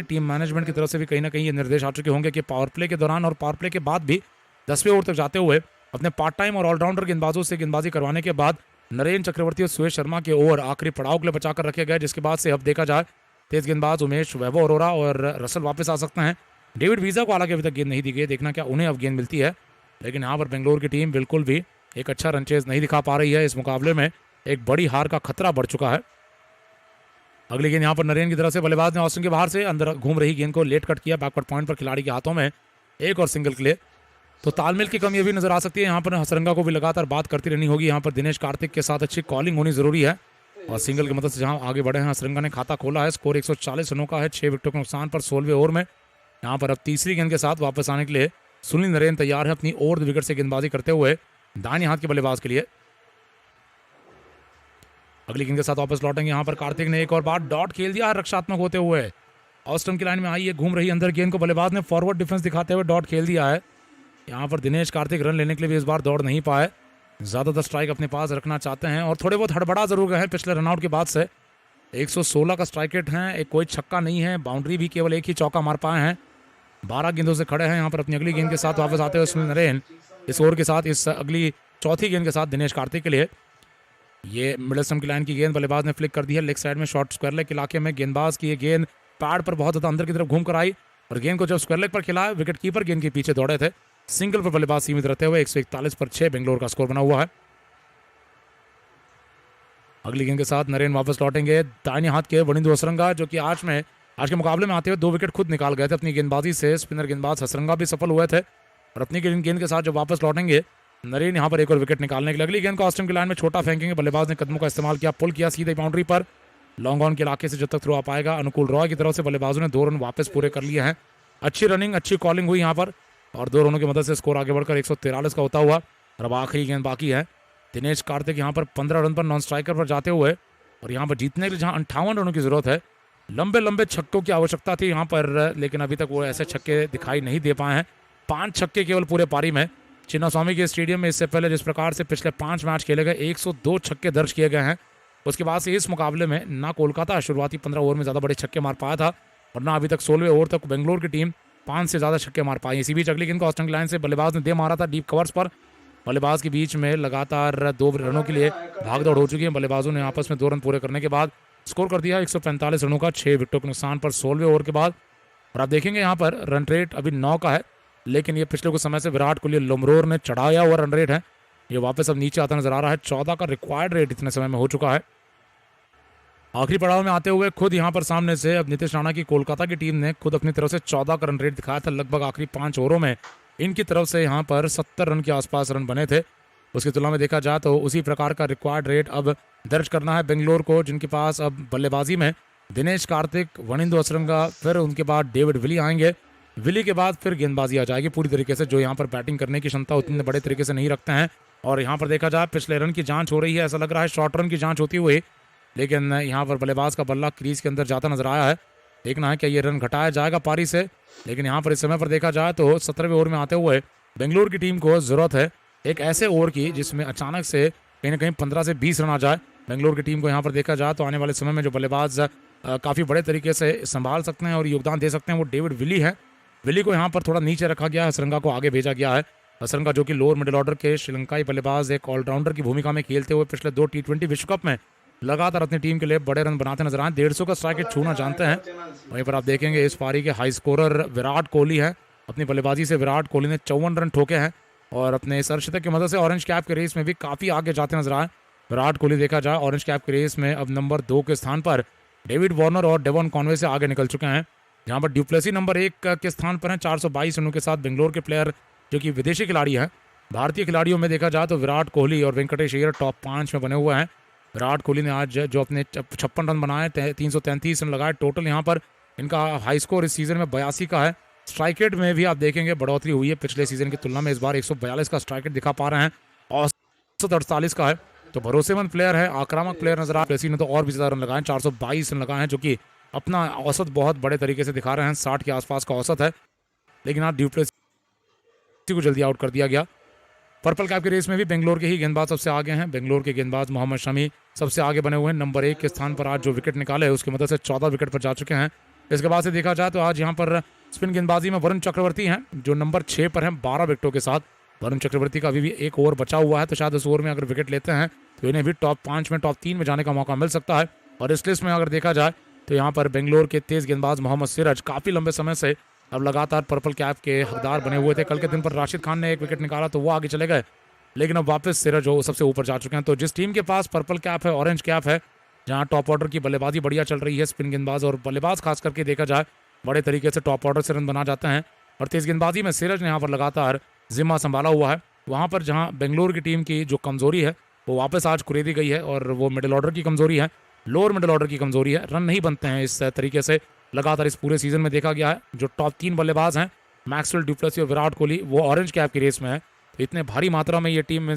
Team management की तरफ से भी कहीं ना कहीं ये निर्देश आ चुके होंगे कि पावर प्ले के दौरान और पावर प्ले के बाद भी 10वें ओवर तक जाते हुए अपने पार्ट टाइम और ऑलराउंडर गेंदबाजों से गेंदबाजी करवाने के बाद नरेंद्र चक्रवर्ती और सुरेश शर्मा के ओवर आखिरी पड़ाव के लिए बचाकर रखे गए, जिसके बाद से अब देखा जाए तेज गेंदबाज उमेश, वैभव अरोरा और रसल वापस आ सकते हैं। डेविड वीजा को हालांकि अभी तक गेंद नहीं दी गई, देखना क्या उन्हें अब गेंद मिलती है। लेकिन यहाँ पर बेंगलोर की टीम बिल्कुल भी एक अच्छा रन चेज नहीं दिखा पा रही है। इस मुकाबले में एक बड़ी हार का खतरा बढ़ चुका है। अगली गेंद यहाँ पर नरेन की तरफ से, बल्लेबाज ने ऑस्टिन के बाहर से अंदर घूम रही गेंद को लेट कट किया बैकवर्ड पॉइंट पर खिलाड़ी के हाथों में, एक और सिंगल के लिए। तो तालमेल की कमी अभी नजर आ सकती है। यहाँ पर हसरंगा को भी लगातार बात करती रहनी होगी। यहाँ पर दिनेश कार्तिक के साथ अच्छी कॉलिंग होनी जरूरी है और सिंगल की मदद से जहाँ आगे बढ़े हैं हसरंगा ने खाता खोला है। स्कोर 140 रनों का है 6 विकेटों के नुकसान पर 16वें ओवर में। यहाँ पर अब तीसरी गेंद के साथ वापस आने के लिए सुनील नरेन तैयार है अपनी ओवर विकेट से गेंदबाजी करते हुए दाहिने हाथ के बल्लेबाज के लिए। अगली गेंद के साथ वापस लौटेंगे। यहाँ पर कार्तिक ने एक और बार डॉट खेल दिया है रक्षात्मक होते हुए। ऑस्टम की लाइन में आई है, घूम रही अंदर गेंद को बल्लेबाज ने फॉरवर्ड डिफेंस दिखाते हुए डॉट खेल दिया है। यहाँ पर दिनेश कार्तिक रन लेने के लिए भी इस बार दौड़ नहीं पाए, ज्यादातर स्ट्राइक अपने पास रखना चाहते हैं और थोड़े बहुत हड़बड़ा जरूर गए हैं पिछले रनआउट के बाद से। 116 का स्ट्राइक रेट है, एक कोई छक्का नहीं है, बाउंड्री भी केवल एक ही चौका मार पाए हैं, 12 गेंदों से खड़े हैं। यहाँ पर अपनी अगली गेंद के साथ वापस आते हुए सुनील नरेन इस ओवर के साथ इस अगली चौथी गेंद के साथ दिनेश कार्तिक के लिए। ये मिडल स्टंप की लाइन की गेंद बल्लेबाज ने फ्लिक कर दी है लेग साइड में शॉर्ट स्क्वायर लेग इलाके में। गेंदबाज की ये गेंद पैड पर बहुत ज्यादा अंदर की तरफ घूम कर आई और गेंद को जब स्क्वायर लेग पर खिलाया विकेट कीपर गेंद के पीछे दौड़े थे। सिंगल पर बल्लेबाज सीमित रहते हुए 141 पर 6 बेंगलोर का स्कोर बना हुआ है। अगली गेंद के साथ नरेन वापस लौटेंगे। दाहिने हाथ के वनिंदु हसरंगा जो कि आज के मुकाबले में आते हुए 2 विकेट खुद निकाल गए थे अपनी गेंदबाजी से। स्पिनर गेंदबाज हसरंगा भी सफल हुए थे और अपनी गेंद के साथ जब वापस लौटेंगे नरेन यहाँ पर एक और विकेट निकालने के लिए। अगली गेंद को ऑस्टिन की लाइन में छोटा फेंकेंगे, बल्लेबाज ने कदमों का इस्तेमाल किया, पुल किया सीधे बाउंड्री पर। लॉन्ग ऑन के इलाके से जब तक थ्रो आ पाएगा अनुकूल रॉय की तरफ से बल्लेबाजों ने 2 रन वापस पूरे कर लिए हैं। अच्छी रनिंग, अच्छी कॉलिंग हुई यहाँ पर और 2 रनों की मदद से स्कोर आगे बढ़कर 143 का होता हुआ। और अब आखिरी गेंद बाकी है। दिनेश कार्तिक यहाँ पर 15 रन पर नॉन स्ट्राइकर पर जाते हुए और यहाँ पर जीतने के लिए जहाँ 58 रनों की जरूरत है, लंबे लंबे छक्कों की आवश्यकता थी यहाँ पर, लेकिन अभी तक वो ऐसे छक्के दिखाई नहीं दे पाए हैं। 5 छक्के केवल पूरे पारी में। चिन्नास्वामी के स्टेडियम में इससे पहले जिस प्रकार से पिछले 5 मैच खेले गए 102 छक्के दर्ज किए गए हैं, उसके बाद से इस मुकाबले में ना कोलकाता शुरुआती 15 ओवर में ज़्यादा बड़े छक्के मार पाया था और ना अभी तक 16वें ओवर तक बेंगलोर की टीम 5 से ज़्यादा छक्के मार पाई। इसी बीच अगली गेंद को ऑस्टिन लाइन से बल्लेबाज ने दे मारा था डीप कवर्स पर। बल्लेबाज के बीच में लगातार 2 रनों के लिए भागदौड़ हो चुकी है। बल्लेबाजों ने आपस में 2 रन पूरे करने के बाद स्कोर कर दिया 145 रनों का 6 विकेटों के नुकसान पर 16वें ओवर के बाद। और आप देखेंगे यहाँ पर रन रेट अभी 9 का है, लेकिन ये पिछले कुछ समय से विराट कोहली लुमरोर ने चढ़ाया हुआ रन रेट है, ये वापस अब नीचे आता नजर आ रहा है। 14 का रिक्वायर्ड रेट इतने समय में हो चुका है। आखिरी पड़ाव में आते हुए खुद यहाँ पर सामने से अब नीतीश राणा की कोलकाता की टीम ने खुद अपनी तरफ से 14 का रन रेट दिखाया था। लगभग आखिरी 5 ओवरों में इनकी तरफ से यहाँ पर 70 रन के आसपास रन बने थे। उसकी तुलना में देखा जाए तो उसी प्रकार का रिक्वायर्ड रेट अब दर्ज करना है बेंगलोर को, जिनके पास अब बल्लेबाजी में दिनेश कार्तिक, वनिंदु हसरंगा, फिर उनके बाद डेविड विली आएंगे। विली के बाद फिर गेंदबाजी आ जाएगी पूरी तरीके से, जो यहाँ पर बैटिंग करने की क्षमता उतने बड़े तरीके से नहीं रखते हैं। और यहाँ पर देखा जाए पिछले रन की जांच हो रही है, ऐसा लग रहा है शॉर्ट रन की जांच होती हुई, लेकिन यहाँ पर बल्लेबाज का बल्ला क्रीज के अंदर जाता नजर आया है। देखना है क्या ये रन घटाया जाएगा पारी से। लेकिन यहाँ पर इस समय पर देखा जाए तो 17वें ओवर में आते हुए बेंगलोर की टीम को जरूरत है एक ऐसे ओवर की जिसमें अचानक से कहीं ना कहीं 15 से 20 रन आ जाए बेंगलोर की टीम को। यहाँ पर देखा जाए तो आने वाले समय में जो बल्लेबाज काफ़ी बड़े तरीके से संभाल सकते हैं और योगदान दे सकते हैं वो डेविड विली है। विली को यहाँ पर थोड़ा नीचे रखा गया है, हसरंगा को आगे भेजा गया है। हसरंगा जो कि लोअर मिडिल ऑर्डर के श्रीलंकाई बल्लेबाज एक ऑलराउंडर की भूमिका में खेलते हुए पिछले 2 T20 विश्व कप में लगातार अपनी टीम के लिए बड़े रन बनाते नजर आए। 150 का स्ट्राइक रेट छूना जानते हैं। वहीं पर आप देखेंगे इस पारी के हाई स्कोरर विराट कोहली है। अपनी बल्लेबाजी से विराट कोहली ने 54 रन ठोके हैं और अपने इस अर्धशतक की मदद से ऑरेंज कैप के रेस में भी काफ़ी आगे जाते नजर आए। विराट कोहली देखा जाए ऑरेंज कैप के रेस में अब नंबर 2 के स्थान पर डेविड वार्नर और डेवन कॉनवे से आगे निकल चुके हैं। जहाँ पर ड्यूप्लेसी नंबर 1 के स्थान पर हैं 422 रनों के साथ। बेंगलोर के प्लेयर जो कि विदेशी खिलाड़ी हैं, भारतीय खिलाड़ियों में देखा जाए तो विराट कोहली और वेंकटेश अय्यर टॉप 5 में बने हुए हैं। विराट कोहली ने आज जो अपने 56 रन बनाए, 333 रन लगाए टोटल। यहाँ पर इनका हाई स्कोर इस सीजन में 82 का है। स्ट्राइक रेट में भी आप देखेंगे बढ़ोतरी हुई है पिछले सीजन की तुलना में। इस बार 142 का स्ट्राइक रेट दिखा पा रहे हैं और 148 का है। तो भरोसेमंद प्लेयर है, आक्रामक प्लेयर नजर आ। प्लेसी ने तो और भी ज्यादा रन लगाए, 422 रन लगाए हैं, जो कि अपना औसत बहुत बड़े तरीके से दिखा रहे हैं। 60 के आसपास का औसत है, लेकिन आज ड्यूप्लेसी को जल्दी आउट कर दिया गया। पर्पल कैप की रेस में भी बेंगलोर के ही गेंदबाज सबसे आगे हैं। बेंगलोर के गेंदबाज मोहम्मद शमी सबसे आगे बने हुए हैं। नंबर 1 के स्थान पर आज जो विकेट निकाले उसकी मदद से 14 विकेट पर जा चुके हैं। इसके बाद से देखा जाए तो आज यहाँ पर स्पिन गेंदबाजी में वरुण चक्रवर्ती हैं जो नंबर 6 पर हैं 12 विकेटों के साथ। वरुण चक्रवर्ती का अभी भी एक ओवर बचा हुआ है, तो शायद उस ओवर में अगर विकेट लेते हैं तो इन्हें भी टॉप 5 में, टॉप 3 में जाने का मौका मिल सकता है। और इस लिस्ट में अगर देखा जाए तो यहाँ पर बेंगलोर के तेज गेंदबाज मोहम्मद सिराज काफ़ी लंबे समय से अब लगातार पर्पल कैप के हकदार बने हुए थे। कल के दिन पर राशिद खान ने एक विकेट निकाला तो वो आगे चले गए, लेकिन अब वापस सिराज जो सबसे ऊपर जा चुके हैं। तो जिस टीम के पास पर्पल कैप है, ऑरेंज कैप है, जहाँ टॉप ऑर्डर की बल्लेबाजी बढ़िया चल रही है, स्पिन गेंदबाज और बल्लेबाज खास करके देखा जाए बड़े तरीके से टॉप ऑर्डर से रन बना जाते हैं, और तेज गेंदबाजी में सिराज ने यहाँ पर लगातार जिम्मा संभाला हुआ है। वहाँ पर जहाँ बेंगलोर की टीम की जो कमजोरी है वो वापस आज कुरेदी गई है, और वो मिडिल ऑर्डर की कमजोरी है, लोअर मिडिल ऑर्डर की कमजोरी है। रन नहीं बनते हैं इस तरीके से लगातार इस पूरे सीजन में देखा गया है। जो टॉप 3 बल्लेबाज हैं मैक्सवेल, डुप्लेसी और विराट कोहली, वो ऑरेंज कैप की रेस में है। तो इतने भारी मात्रा में ये टीम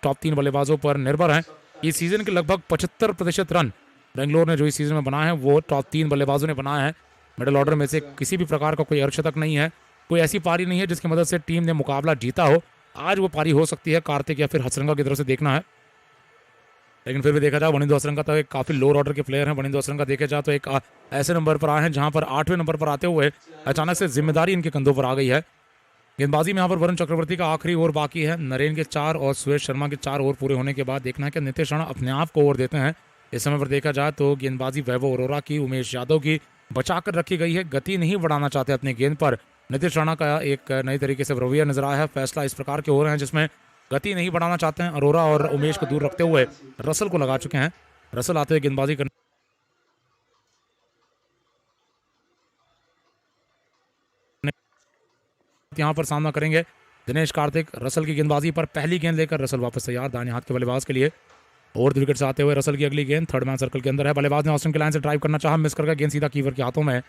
टॉप 3 बल्लेबाजों पर निर्भर है। इस सीजन के लगभग 75% रन बेंगलोर ने जो इस सीजन में बनाए हैं वो टॉप 3 बल्लेबाजों ने बनाए हैं। मिडिल ऑर्डर में से किसी भी प्रकार का कोई अर्धशतक नहीं है, कोई ऐसी पारी नहीं है जिसकी मदद से टीम ने मुकाबला जीता हो। आज वो पारी हो सकती है कार्तिक या फिर हसरंगा की तरफ से, देखना है। लेकिन फिर भी देखा जाए वनिंदु हसरंगा तो एक काफ़ी लोअर ऑर्डर के प्लेयर हैं। वनिंदु हसरंगा देखे जाए तो एक ऐसे नंबर पर आए हैं जहां पर 8वें नंबर पर आते हुए अचानक से जिम्मेदारी इनके कंधों पर आ गई है। गेंदबाजी में यहाँ पर वरुण चक्रवर्ती का आखिरी ओवर बाकी है। नरेन के 4 और सुरेश शर्मा के 4 ओवर पूरे होने के बाद देखना है कि नीतीश राणा अपने आप को ओवर देते हैं। इस समय पर देखा जाए तो गेंदबाजी वैभव अरोरा की, उमेश यादव की बचाकर रखी गई है। गति नहीं बढ़ाना चाहते अपनी गेंद पर। नीतीश राणा का एक नई तरीके से रवैया नजर आया है। फैसला इस प्रकार के हो रहे हैं जिसमें गति नहीं बढ़ाना चाहते हैं। अरोरा और उमेश को दूर रखते हुए रसल को लगा चुके हैं। रसल आते हुए गेंदबाजी करने यहाँ पर सामना करेंगे दिनेश कार्तिक। रसल की गेंदबाजी पर पहली गेंद लेकर रसल वापस तैयार दाहिने हाथ के बल्लेबाज के लिए। और विकेट से आते हुए रसल की अगली गेंद थर्ड मैन सर्कल के अंदर है। बल्लेबाज ने ऑस्टिन के लाइन से ड्राइव करना चाहा, मिस करके गेंद सीधा कीवर के हाथों में।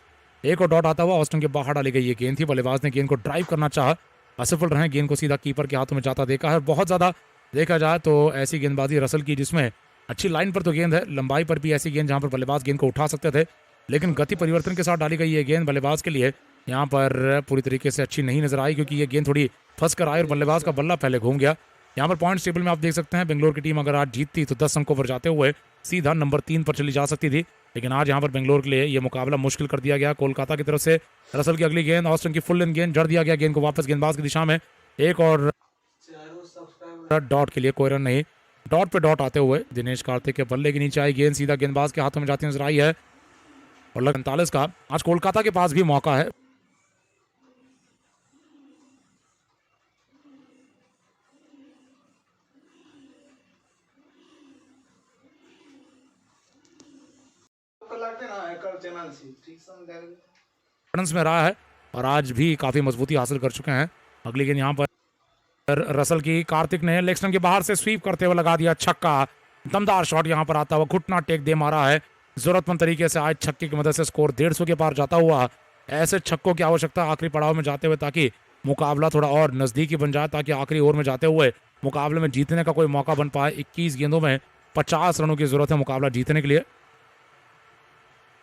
एक और डॉट आता हुआ ऑस्टिन के बाहर डाली गई ये गेंद थी। बल्लेबाज ने गेंद को ड्राइव करना चाहा, असफल रहे, गेंद को सीधा कीपर के हाथों में जाता देखा है। बहुत ज़्यादा देखा जाए तो ऐसी गेंदबाजी रसल की जिसमें अच्छी लाइन पर तो गेंद है, लंबाई पर भी ऐसी गेंद जहाँ पर बल्लेबाज गेंद को उठा सकते थे, लेकिन गति परिवर्तन के साथ डाली गई ये गेंद बल्लेबाज के लिए यहाँ पर पूरी तरीके से अच्छी नहीं नजर आई, क्योंकि ये गेंद थोड़ी फंस कर आई और बल्लेबाज का बल्ला पहले घूम गया। यहाँ पर पॉइंट्स टेबल में आप देख सकते हैं बेंगलोर की टीम अगर आज जीतती तो 10 अंकों पर जाते हुए सीधा नंबर 3 पर चली जा सकती थी, लेकिन आज यहाँ पर बेंगलोर के लिए ये मुकाबला मुश्किल कर दिया गया। कोलकाता की तरफ से रसल की अगली गेंद, ऑस्टिन की फुल इन गेंद, जड़ दिया गया गेंद को वापस गेंदबाज की दिशा में। एक और डॉट के लिए कोई रन नहीं। डॉट पे डॉट आते हुए दिनेश कार्तिक के बल्ले के नीचे आई गेंद सीधा गेंदबाज के हाथों में जाती नजर आई है। और 45 का आज कोलकाता के पास भी मौका है। रन्स में रहा है और आज भी काफी मजबूती हासिल कर चुके हैं। अगली गेंद यहाँ पर रसल की, कार्तिक ने लेग स्टंप के बाहर से स्वीप करते हुए लगा दिया छक्का। दमदार शॉट यहाँ पर आता हुआ, घुटना टेक दे मारा है जरूरतमंद तरीके से। आज छक्के की मदद से स्कोर 150 के पार जाता हुआ। ऐसे छक्कों की आवश्यकता आखिरी पड़ाव में जाते हुए, ताकि मुकाबला थोड़ा और नजदीकी बन जाए, ताकि आखिरी ओवर में जाते हुए मुकाबले में जीतने का कोई मौका बन पाए। 21 गेंदों में 50 रनों की जरूरत है मुकाबला जीतने के लिए।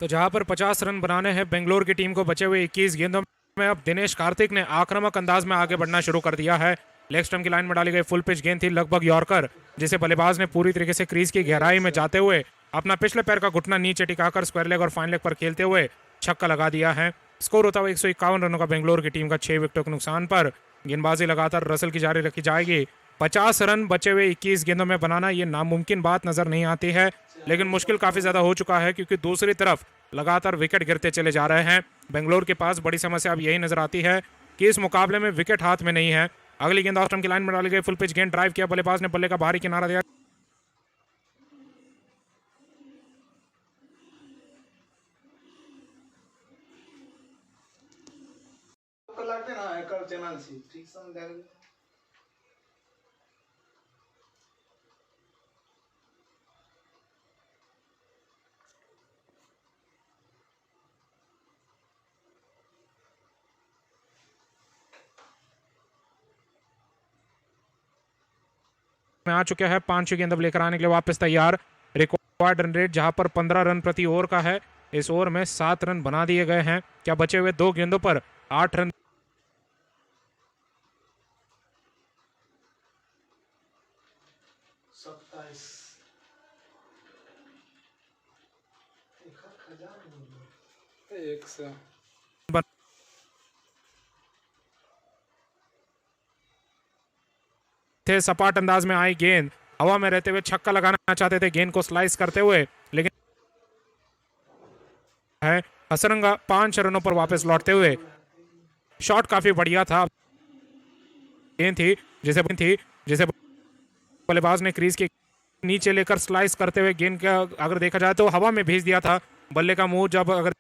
तो जहां पर 50 रन बनाने हैं बेंगलोर की टीम को बचे हुए 21 गेंदों में, अब दिनेश कार्तिक ने आक्रामक अंदाज में आगे बढ़ना शुरू कर दिया है। लेग स्टंप की लाइन में डाली गई फुल पिच गेंद थी, लगभग यॉर्कर, जिसे बल्लेबाज ने पूरी तरीके से क्रीज की गहराई में जाते हुए अपना पिछले पैर का घुटना नीचे टिकाकर स्क्वायर लेग और फाइन लेग पर खेलते हुए छक्का लगा दिया है। स्कोर होता हुआ 151 रनों का बेंगलोर की टीम का 6 विकेटों के नुकसान पर। गेंदबाजी लगातार रसल की जारी रखी जाएगी। 50 रन बचे हुए 21 गेंदों में बनाना ये नामुमकिन बात नजर नहीं आती है, लेकिन मुश्किल काफी ज्यादा हो चुका है, क्योंकि दूसरी तरफ लगातार विकेट गिरते चले जा रहे हैं। बेंगलोर के पास बड़ी समस्या अब यही नजर आती है कि इस मुकाबले में विकेट हाथ में नहीं है। अगली गेंद ऑस्टन की लाइन में डाली गई फुल पिच गेंद, ड्राइव किया, बल्लेबाज ने बल्ले का बाहरी किनारा दिया। में आ चुका है। 5 गेंद अब लेकर आने के लिए वापस तैयार। रिकॉर्ड रन रेट जहां पर 15 रन प्रति ओवर का है, इस ओवर में 7 रन बना दिए गए हैं। क्या बचे हुए 2 गेंदों पर 8 रन थे सपाट अंदाज में आई गेंद, हवा में रहते हुए छक्का लगाना चाहते थे गेंद को स्लाइस करते हुए, लेकिन है हसरंगा 5 रनों पर वापस लौटते हुए। शॉट काफी बढ़िया था, गेंद थी जिसे बल्लेबाज ने क्रीज के नीचे लेकर स्लाइस करते हुए गेंद का अगर देखा जाए तो हवा में भेज दिया था। बल्ले का मुंह जब अगर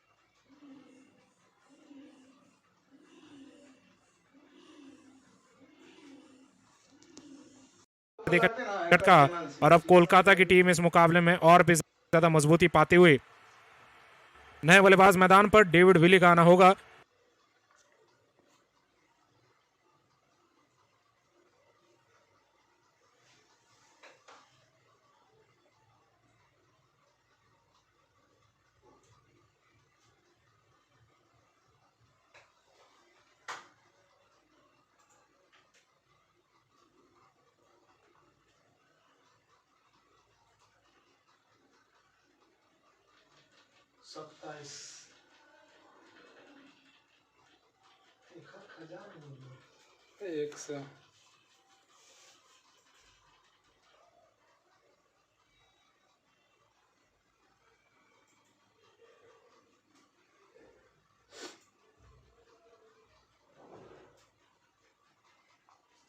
देखा झटका, और अब कोलकाता की टीम इस मुकाबले में और भी ज्यादा मजबूती पाते हुए नए बल्लेबाज मैदान पर डेविड विली का आना होगा।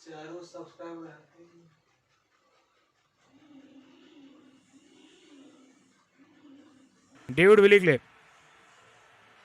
चारों सब्सक्राइबर डेविड विली के लिए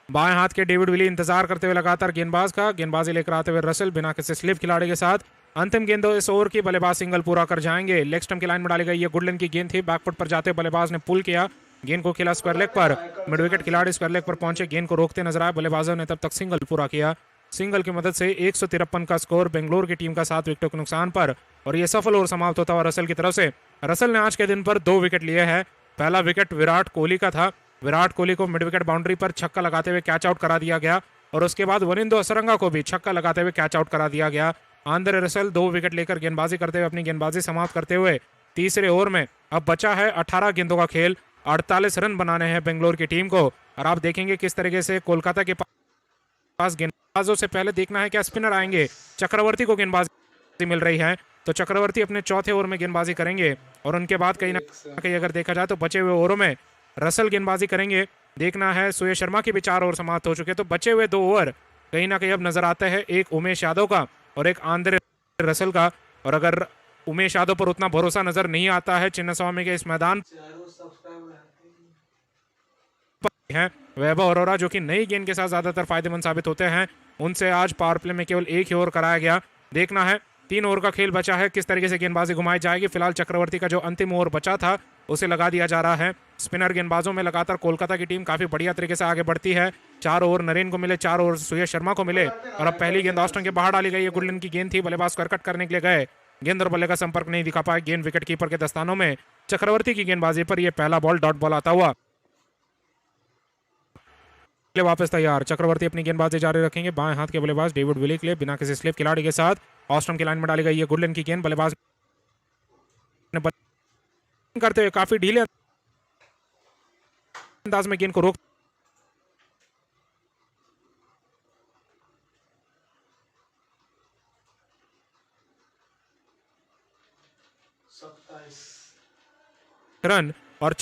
बाएं हाथ के डेविड विली इंतजार करते हुए लगातार गेंदबाजी लेकर आते हुए रसल बिना किसी स्लिप खिलाड़ी के साथ अंतिम गेंदों इस ओवर की बल्लेबाज सिंगल पूरा कर जाएंगे। लेग स्टंप की लाइन में डाली गई ये गुडलैंड की गेंद थी, बैकफुट पर जाते हुए बल्लेबाज ने पुल किया, गेंद को खेला स्क्वायर लेग पर, मिड विकेट खिलाड़ी स्क्वायर लेग पर पहुंचे, गेंद को रोकते नजर आए, बल्लेबाजों ने तब तक सिंगल पूरा किया। सिंगल की मदद से 153 का स्कोर बेंगलोर की टीम का 7 विकेटों के नुकसान पर, और यह सफल ओवर समाप्त होता हुआ रसल की तरफ से। रसल ने आज के दिन पर 2 विकेट लिए हैं। पहला विकेट विराट कोहली का था, विराट कोहली को मिड विकेट बाउंड्री पर छक्का लगाते हुए कैच आउट करा दिया गया, और उसके बाद वनिंदो असरंगा को भी छक्का लगाते हुए कैच आउट करा दिया गया। आंद्रे रसल 2 विकेट लेकर गेंदबाजी करते हुए अपनी गेंदबाजी समाप्त करते हुए तीसरे ओवर में अब बचा है 18 गेंदों का खेल, 48 रन बनाने हैं बेंगलोर की टीम को। और आप देखेंगे किस तरीके से कोलकाता के पास गेंदबाजों से पहले देखना है क्या स्पिनर आएंगे। चक्रवर्ती को गेंदबाजी मिल रही है, तो चक्रवर्ती अपने चौथे ओवर में गेंदबाजी करेंगे, और उनके बाद कहीं ना कहीं अगर देखा जाए तो बचे हुए ओवरों में रसल गेंदबाजी करेंगे। देखना है सूर्य शर्मा के भी 4 ओवर समाप्त हो चुके, तो बचे हुए 2 ओवर कहीं ना कहीं अब नजर आता है एक उमेश यादव का और एक आंद्रे रसल का। और अगर उमेश यादव पर उतना भरोसा नजर नहीं आता है चिन्नास्वामी के इस मैदान हैं, वैभव अरोरा जो कि नई गेंद के साथ ज्यादातर फायदेमंद साबित होते हैं, उनसे आज पावर प्ले में केवल 1 ही ओवर कराया गया। देखना है 3 ओवर का खेल बचा है, किस तरीके से गेंदबाजी घुमाई जाएगी। फिलहाल चक्रवर्ती का जो अंतिम ओवर बचा था उसे लगा दिया जा रहा है। स्पिनर गेंदबाजों में लगातार कोलकाता की टीम काफी बढ़िया तरीके से आगे बढ़ती है। 4 ओवर नरेन को मिले, 4 ओवर सूर्य शर्मा को मिले, और अब पहली गेंद ऑस्टन के बाहर डाली गई। गुडलैंड की गेंद थी, बल्लेबाज करकट करने के लिए गए, गेंद और बल्ले का संपर्क नहीं दिखा पाए, गेंद विकेट कीपर के दस्तानों में। चक्रवर्ती की गेंदबाजी पर यह पहला बॉल डॉट बॉल आता हुआ वापस तैयार। चक्रवर्ती अपनी गेंदबाजी जारी रखेंगे। बाएं हाथ के बल्लेबाज डेविड विली के लिए बिना किसी स्लिप खिलाड़ी के साथ ऑस्ट्रम की लाइन में डाली गई है गुडलैंड की गेंद, बल्लेबाज करते हुए काफी ढीले अंदाज में गेंद को रोक रन, और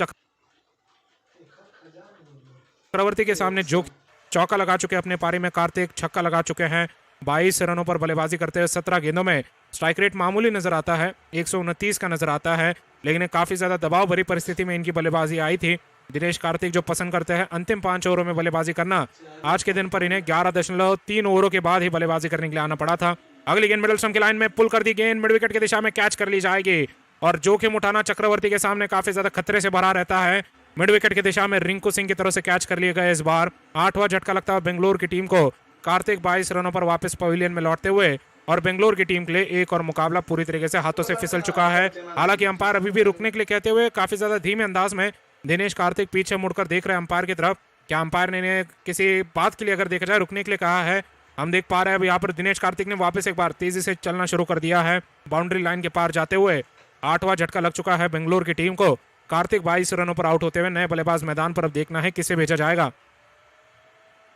चक्रवर्ती के सामने जो चौका लगा चुके अपने पारी में कार्तिक, छक्का लगा चुके हैं। 22 रनों पर बल्लेबाजी करते हुए 17 गेंदों में स्ट्राइक रेट मामूली नजर आता है, 129 का नजर आता है, लेकिन काफी ज्यादा दबाव भरी परिस्थिति में इनकी बल्लेबाजी आई थी। दिनेश कार्तिक जो पसंद करते हैं अंतिम 5 ओवरों में बल्लेबाजी करना, आज के दिन पर इन्हें 11.3 ओवरों के बाद ही बल्लेबाजी करने के लिए आना पड़ा था। अगली गेंद मिडल स्टंप की लाइन में पुल कर दी गेंद, मिड विकेट की दिशा में कैच कर ली जाएगी, और जोखिम उठाना चक्रवर्ती के सामने काफी ज्यादा खतरे से भरा रहता है। मिड विकेट की दिशा में रिंकू सिंह की तरफ से कैच कर लिए गए। इस बार 8वां झटका लगता है बेंगलोर की टीम को। कार्तिक 22 रनों पर वापस पवेलियन में लौटते हुए, और बेंगलोर की टीम के लिए एक और मुकाबला पूरी तरीके से हाथों से फिसल चुका है। हालांकि अंपायर अभी भी रुकने के लिए कहते हुए काफी ज्यादा धीमे अंदाज में दिनेश कार्तिक पीछे मुड़कर देख रहे हैं अंपायर की तरफ। क्या अंपायर ने इन्हें किसी बात के लिए अगर देखा जाए रुकने के लिए कहा है? हम देख पा रहे हैं अब यहाँ पर दिनेश कार्तिक ने वापस एक बार तेजी से चलना शुरू कर दिया है, बाउंड्री लाइन के पार जाते हुए। 8वां झटका लग चुका है बेंगलोर की टीम को। कार्तिक 22 रनों पर आउट होते हुए नए बल्लेबाज मैदान पर अब देखना है किसे भेजा जाएगा।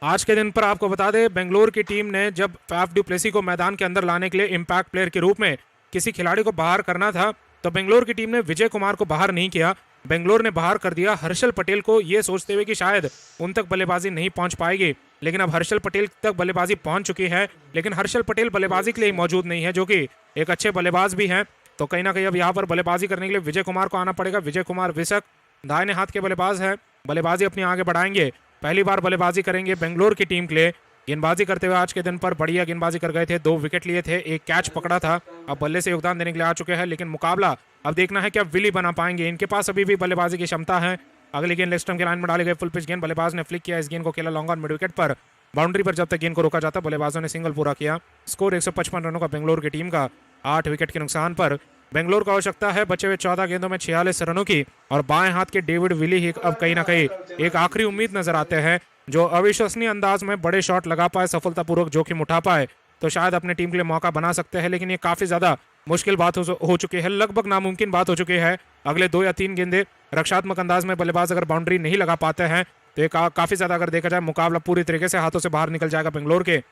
आज के दिन पर आपको बता दें, बेंगलोर की टीम ने जब फैफ डू प्लेसी को मैदान के अंदर लाने के लिए इम्पैक्ट प्लेयर के रूप में किसी खिलाड़ी को बाहर करना था, तो बेंगलोर की टीम ने विजय कुमार को बाहर नहीं किया। बेंगलोर ने बाहर कर दिया हर्षल पटेल को, ये सोचते हुए कि शायद उन तक बल्लेबाजी नहीं पहुंच पाएगी। लेकिन अब हर्षल पटेल तक बल्लेबाजी पहुंच चुकी है, लेकिन हर्षल पटेल बल्लेबाजी के लिए मौजूद नहीं है, जो कि एक अच्छे बल्लेबाज भी हैं। तो कहीं ना कहीं अब यहाँ पर बल्लेबाजी करने के लिए विजय कुमार को आना पड़ेगा। विजय कुमार विसक दाहिने हाथ के बल्लेबाज है, बल्लेबाजी अपनी आगे बढ़ाएंगे, पहली बार बल्लेबाजी करेंगे बेंगलोर की टीम के लिए। गेंदबाजी करते हुए आज के दिन पर बढ़िया गेंदबाजी कर गए थे, 2 विकेट लिए थे, 1 कैच पकड़ा था। अब बल्ले से योगदान देने के लिए आ चुके हैं, लेकिन मुकाबला अब देखना है कि अब विली बना पाएंगे। इनके पास अभी भी बल्लेबाजी की क्षमता है। अगली गेंद लेग स्टंप के लाइन में डाली गई फुल पिच गेंद, बल्लेबाज ने फ्लिक किया, इस गेंद को खेला लॉन्ग ऑन मिड विकेट पर, बाउंड्री पर जब तक गेंद को रोका जाता बल्लेबाजों ने सिंगल पूरा किया। स्कोर 155 रनों का बेंगलोर की टीम का, 8 विकेट के नुकसान पर। बेंगलोर को आवश्यकता है बचे हुए 14 गेंदों में 46 रनों की, और बाएं हाथ के डेविड विली ही अब कहीं ना कहीं एक आखिरी उम्मीद नजर आते हैं, जो अविश्वसनीय अंदाज में बड़े शॉट लगा पाए, सफलतापूर्वक जोखिम उठा पाए, तो शायद अपने टीम के लिए मौका बना सकते हैं। लेकिन ये काफी ज्यादा मुश्किल बात हो चुकी है, लगभग नामुमकिन बात हो चुकी है। अगले 2 या 3 गेंदे रक्षात्मक अंदाज में बल्लेबाज अगर बाउंड्री नहीं लगा पाते हैं, तो ये काफी ज्यादा अगर देखा जाए मुकाबला पूरी तरीके से हाथों से बाहर निकल जाएगा बेंगलोर के।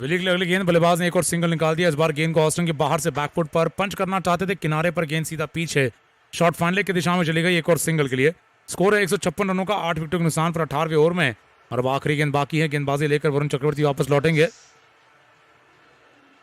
विली के लिए अगली गेंद, बल्लेबाज ने एक और सिंगल निकाल दिया। इस बार गेंद को ऑस्टिन के बाहर से बैकफुट पर पंच करना चाहते थे, किनारे पर गेंद सीधा पीछे शॉर्ट फाइनल की दिशा में चली गई, एक और सिंगल के लिए। स्कोर है 156 रनों का, 8 विकेटों के नुकसान पर 18वें ओवर में, और अब आखिरी गेंद बाकी है। गेंदबाजी लेकर वरुण चक्रवर्ती वापस लौटेंगे।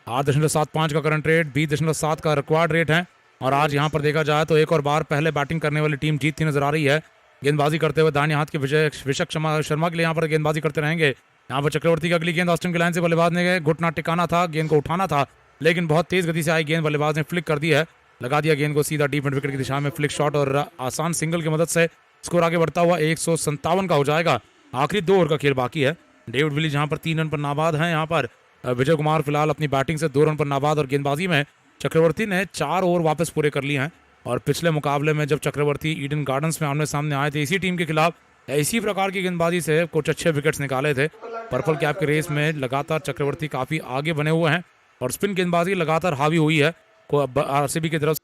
8.75 का करंट रेट, 20.7 का रिक्वायर्ड रेट है, और आज यहां पर देखा जाए तो एक और बार पहले बैटिंग करने वाली टीम जीतती नजर आ रही है। गेंदबाजी करते हुए दाहिने हाथ के विशक शर्मा के लिए यहाँ पर गेंदबाजी करते रहेंगे। यहाँ पर चक्रवर्ती की अगली गेंद ऑस्टिन की लाइन से, बल्लेबाज ने घुटना टिकाना था, गेंद को उठाना था, लेकिन बहुत तेज गति से आई गेंद, बल्लेबाज ने फ्लिक कर दी है, लगा दिया गेंद को सीधा डीप मिड विकेट की दिशा में, फ्लिक शॉट और आसान सिंगल की मदद से स्कोर आगे बढ़ता हुआ 157 का हो जाएगा। आखिरी 2 ओवर का खेल बाकी है। डेविड विली जहां पर 3 रन पर नाबाद हैं, यहाँ पर विजय कुमार फिलहाल अपनी बैटिंग से 2 रन पर नाबाद, और गेंदबाजी में चक्रवर्ती ने 4 ओवर वापस पूरे कर लिए हैं। और पिछले मुकाबले में जब चक्रवर्ती ईडन गार्डन्स में आमने सामने आए थे, इसी टीम के खिलाफ इसी प्रकार की गेंदबाजी से कुछ अच्छे विकेट्स निकाले थे। पर्पल कैप के रेस में लगातार चक्रवर्ती काफी आगे बने हुए हैं, और स्पिन गेंदबाजी लगातार हावी हुई है आरसीबी की तरफ।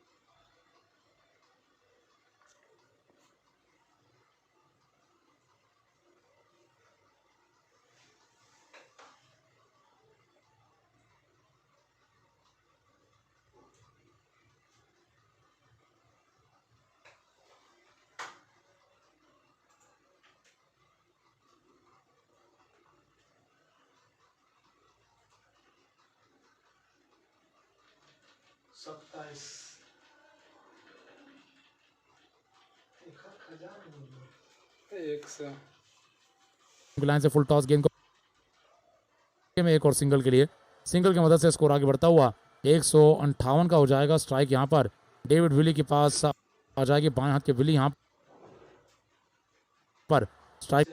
सत्ताईस लाइन से फुल टॉस गेंद को में एक और सिंगल के लिए, सिंगल की मदद से स्कोर आगे बढ़ता हुआ 158 का हो जाएगा। स्ट्राइक यहां पर डेविड विली के पास आ जाएगी, बाएं हाथ के विली यहां पर स्ट्राइक